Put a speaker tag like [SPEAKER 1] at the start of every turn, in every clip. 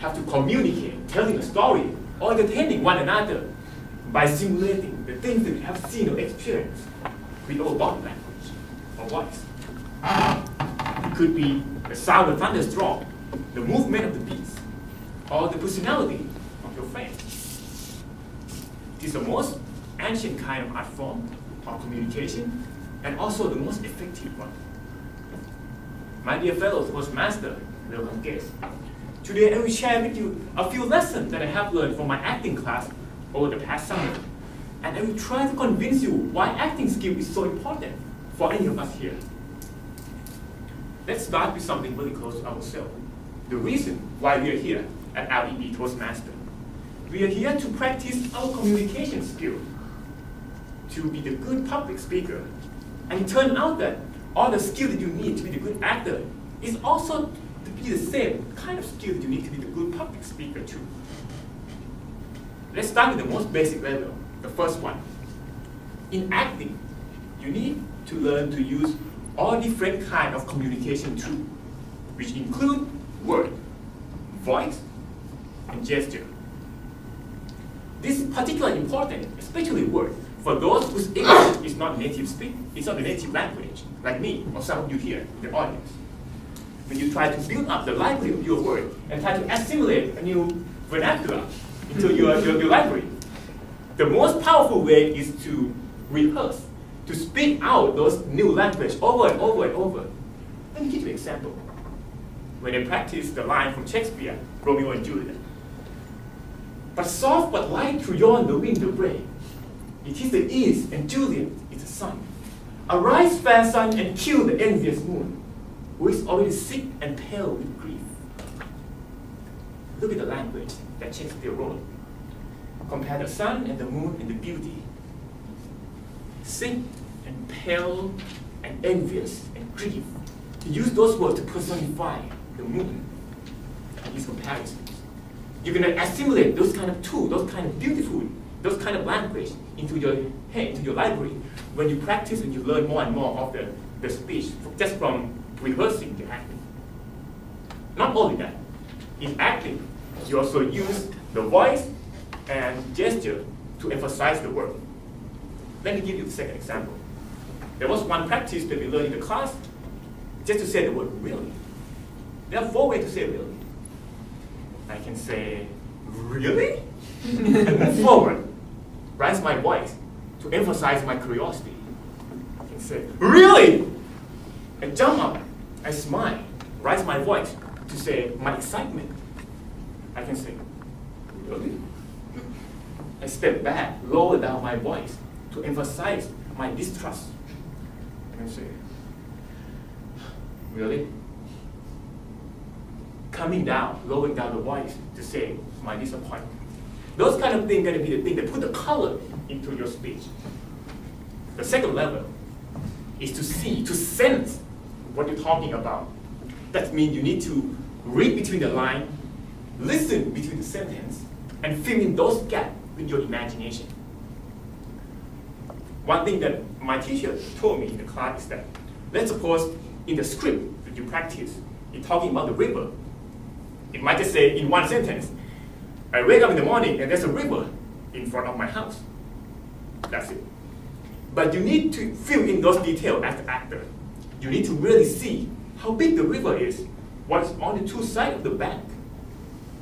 [SPEAKER 1] have to communicate, telling a story, or entertaining one another by simulating the things that we have seen or experienced with our body language or voice. It could be the sound of thunderstorm, the movement of the beats, or the personality of your friend. It is the most ancient kind of art form of communication, and also the most effective one. My dear fellow Toastmaster, welcome guests. Today I will share with you a few lessons that I have learned from my acting class over the past summer. And I will try to convince you why acting skill is so important for any of us here. Let's start with something really close to ourselves. The reason why we are here at LEB Toastmaster. We are here to practice our communication skill, to be the good public speaker. And it turned out that all the skill that you need to be the good actor is also to be the same kind of skill that you need to be the good public speaker too. Let's start with the most basic level, the first one. In acting, you need to learn to use all different kinds of communication tools, which include word, voice, and gesture. This is particularly important, especially word, for those whose English is not native speak, it's not the native language, like me or some of you here in the audience. When you try to build up the library of your word and try to assimilate a new vernacular into your library, the most powerful way is to rehearse, to speak out those new language over and over and over. Let me give you an example. When I practice the line from Shakespeare, Romeo and Juliet. But soft but light through yon the window break. It is the east and Juliet is the sun. Arise, fair sun, and kill the envious moon, who is already sick and pale with grief. Look at the language that Shakespeare wrote. Compare the sun and the moon and the beauty. Sick and pale and envious and grief. He used those words to personify the moon and his comparisons. You're going to assimilate those kind of tools, those kind of beautiful, those kind of language into your head, into your library, when you practice and you learn more and more of the speech, just from rehearsing the acting. Not only that, in acting, you also use the voice and gesture to emphasize the word. Let me give you the second example. There was one practice that we learned in the class, just to say the word really. There are 4 ways to say really. I can say, really? And move forward, raise my voice to emphasize my curiosity. I can say, really? I jump up, I smile, raise my voice to say my excitement. I can say, really? I step back, lower down my voice to emphasize my distrust. I can say, really? Coming down, lowering down the voice to say my disappointment. Those kind of things are going to be the thing that put the color into your speech. The second level is to see, to sense what you're talking about. That means you need to read between the lines, listen between the sentence, and fill in those gaps with your imagination. One thing that my teacher told me in the class is that, let's suppose in the script that you practice, you're talking about the river. It might just say in one sentence, I wake up in the morning and there's a river in front of my house. That's it. But you need to fill in those details as the actor. You need to really see how big the river is, what's on the 2 sides of the bank,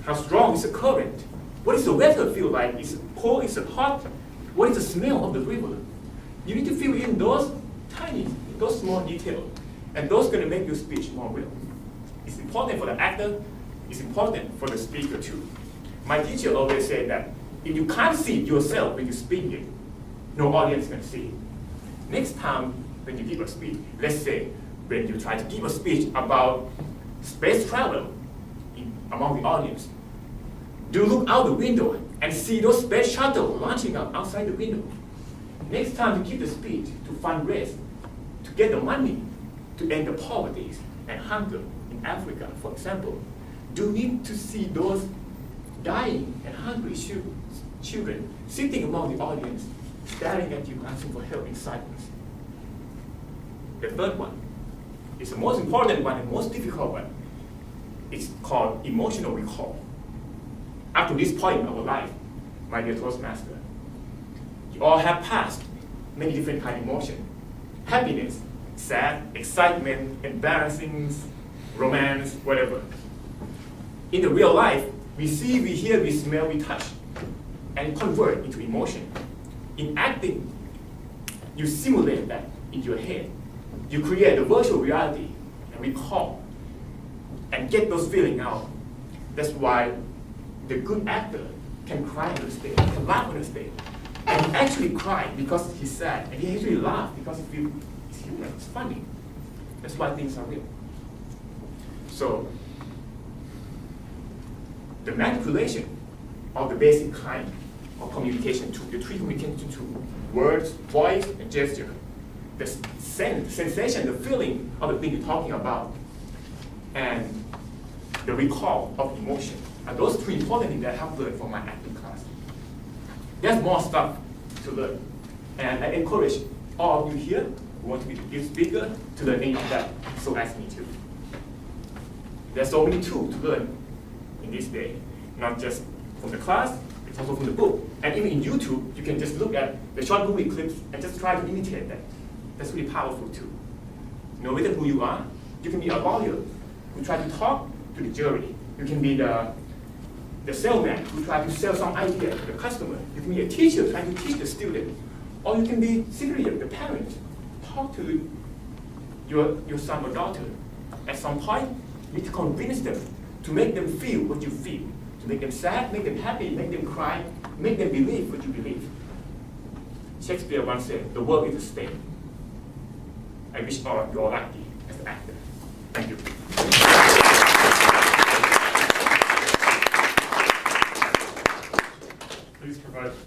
[SPEAKER 1] how strong is the current, what is the weather feel like, is it cold, is it hot, what is the smell of the river. You need to fill in those tiny, those small details, and those are going to make your speech more real. It's important for the actor, it's important for the speaker too. My teacher always said that if you can't see yourself when you speak it, no audience can see it. Next time when you give a speech, let's say when you try to give a speech about space travel among the audience, do look out the window and see those space shuttles launching out outside the window. Next time you give the speech to fundraise, to get the money to end the poverty and hunger in Africa, for example, do need to see those dying and hungry children sitting among the audience, staring at you, asking for help in silence. The third one is the most important one and most difficult one. It's called emotional recall. up to this point in our life, my dear Toastmaster, you all have passed many different kind of emotions. Happiness, sad, excitement, embarrassing, romance, whatever. In the real life, we see, we hear, we smell, we touch, and convert into emotion. In acting, you simulate that in your head. You create a virtual reality and recall and get those feelings out. That's why the good actor can cry on the stage, can laugh on the stage. And he actually cried because he's sad, and he actually laughed because he feels it's humorous, it's funny. That's why things are real. So, the manipulation of the basic kind of communication tool, the three communication tools, words, voice, and gesture, the sensation, the feeling of the thing you're talking about, and the recall of emotion, are those three important things that I have learned from my acting class. There's more stuff to learn, and I encourage all of you here who want to be the guest speaker to learn any of that, so ask me too. There's so many tools to learn in this day, not just from the class, it's also from the book. And even in YouTube, you can just look at the short movie clips and just try to imitate that. That's really powerful too. No matter who you are, you can be a lawyer who try to talk to the jury. You can be the salesman who try to sell some idea to the customer. You can be a teacher trying to teach the student. Or you can be secretly the parent. Talk to your son or daughter. At some point, you need to convince them to make them feel what you feel. To make them sad, make them happy, make them cry, make them believe what you believe. Shakespeare once said, the world is a stage. I wish you all lucky as an actor. Thank you. Please provide